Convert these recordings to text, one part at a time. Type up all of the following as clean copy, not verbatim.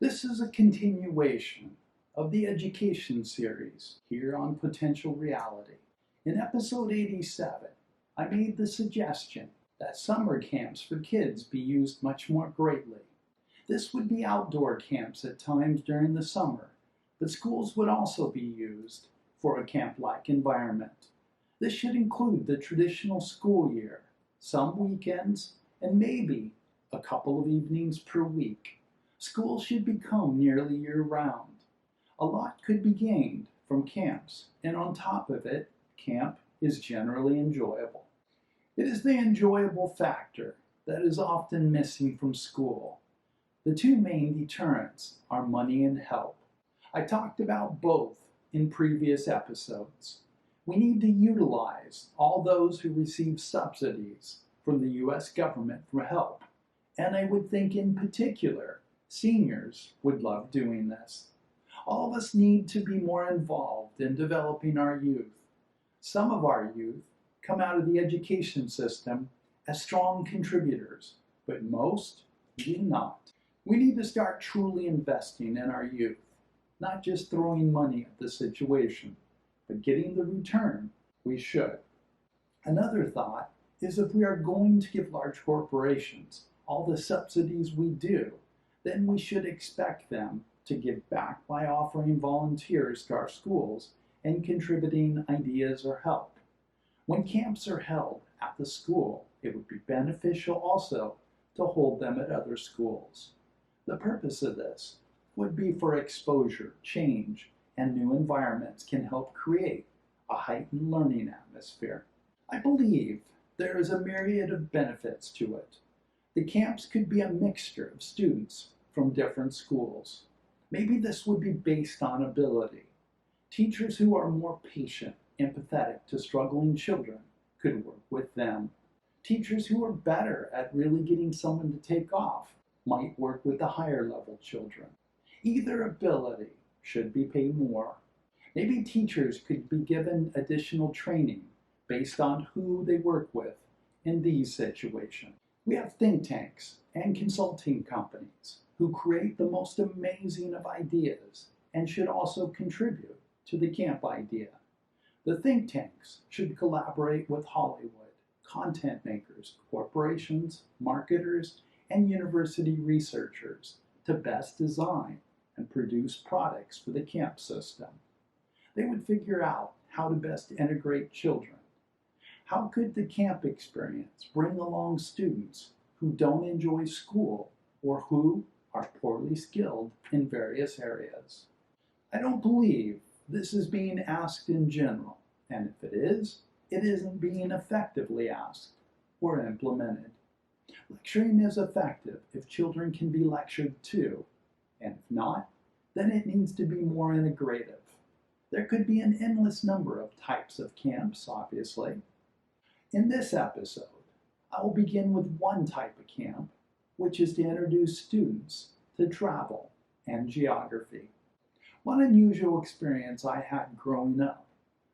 This is a continuation of the education series here on Potential Reality. In episode 87, I made the suggestion that summer camps for kids be used much more greatly. This would be outdoor camps at times during the summer, but schools would also be used for a camp-like environment. This should include the traditional school year, some weekends, and maybe a couple of evenings per week. School should become nearly year-round. A lot could be gained from camps, and on top of it, camp is generally enjoyable. It is the enjoyable factor that is often missing from school. The two main deterrents are money and help. I talked about both in previous episodes. We need to utilize all those who receive subsidies from the U.S. government for help, and I would think in particular seniors would love doing this. All of us need to be more involved in developing our youth. Some of our youth come out of the education system as strong contributors, but most do not. We need to start truly investing in our youth, not just throwing money at the situation, but getting the return we should. Another thought is if we are going to give large corporations all the subsidies we do, then we should expect them to give back by offering volunteers to our schools and contributing ideas or help. When camps are held at the school, it would be beneficial also to hold them at other schools. The purpose of this would be for exposure, change, and new environments can help create a heightened learning atmosphere. I believe there is a myriad of benefits to it. The camps could be a mixture of students from different schools. Maybe this would be based on ability. Teachers who are more patient, empathetic to struggling children could work with them. Teachers who are better at really getting someone to take off might work with the higher level children. Either ability should be paid more. Maybe teachers could be given additional training based on who they work with in these situations. We have think tanks and consulting companies who create the most amazing of ideas and should also contribute to the camp idea. The think tanks should collaborate with Hollywood, content makers, corporations, marketers, and university researchers to best design and produce products for the camp system. They would figure out how to best integrate children. How could the camp experience bring along students who don't enjoy school or who are poorly skilled in various areas? I don't believe this is being asked in general, and if it is, it isn't being effectively asked or implemented. Lecturing is effective if children can be lectured to, and if not, then it needs to be more integrative. There could be an endless number of types of camps, obviously. In this episode, I will begin with one type of camp, which is to introduce students to travel and geography. One unusual experience I had growing up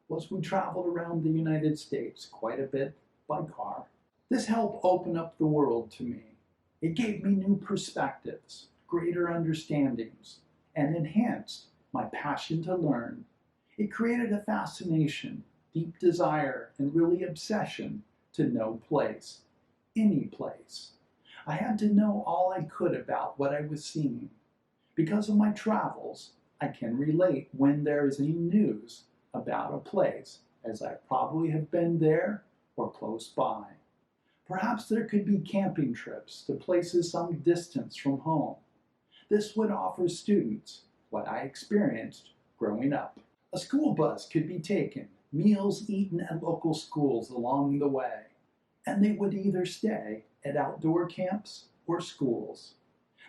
was we traveled around the United States quite a bit by car. This helped open up the world to me. It gave me new perspectives, greater understandings, and enhanced my passion to learn. It created a fascination, deep desire, and really obsession to know place, any place. I had to know all I could about what I was seeing. Because of my travels, I can relate when there is any news about a place, as I probably have been there or close by. Perhaps there could be camping trips to places some distance from home. This would offer students what I experienced growing up. A school bus could be taken, meals eaten at local schools along the way, and they would either stay at outdoor camps or schools.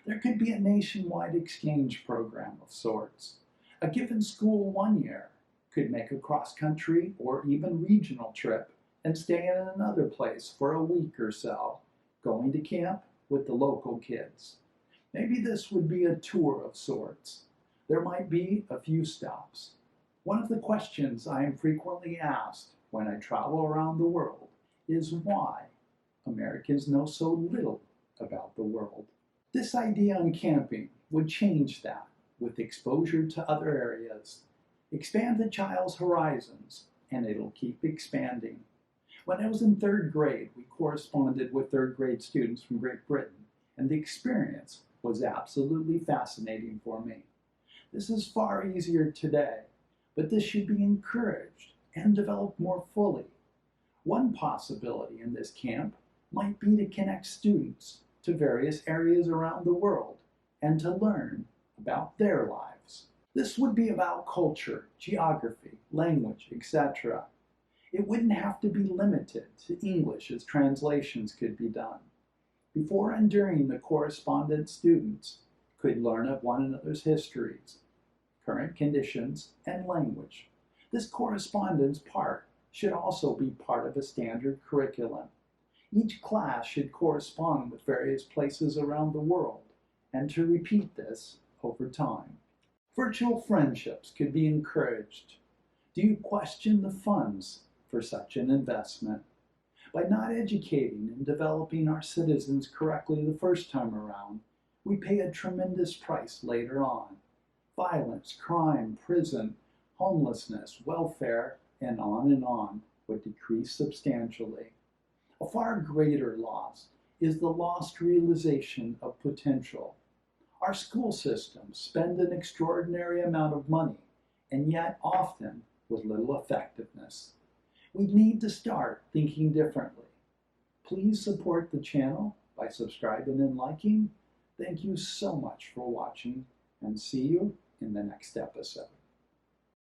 There could be a nationwide exchange program of sorts. A given school one year could make a cross-country or even regional trip and stay in another place for a week or so, going to camp with the local kids. Maybe this would be a tour of sorts. There might be a few stops. One of the questions I am frequently asked when I travel around the world is why Americans know so little about the world. This idea on camping would change that with exposure to other areas. Expand the child's horizons, and it'll keep expanding. When I was in third grade, we corresponded with third grade students from Great Britain, and the experience was absolutely fascinating for me. This is far easier today, but this should be encouraged and developed more fully. One possibility in this camp might be to connect students to various areas around the world and to learn about their lives. This would be about culture, geography, language, etc. It wouldn't have to be limited to English, as translations could be done. Before and during the correspondence, students could learn of one another's histories, current conditions, and language. This correspondence part should also be part of a standard curriculum. Each class should correspond with various places around the world, and to repeat this over time. Virtual friendships could be encouraged. Do you question the funds for such an investment? By not educating and developing our citizens correctly the first time around, we pay a tremendous price later on. Violence, crime, prison, homelessness, welfare, and on would decrease substantially. A far greater loss is the lost realization of potential. Our school systems spend an extraordinary amount of money, and yet often with little effectiveness. We need to start thinking differently. Please support the channel by subscribing and liking. Thank you so much for watching, and see you in the next episode.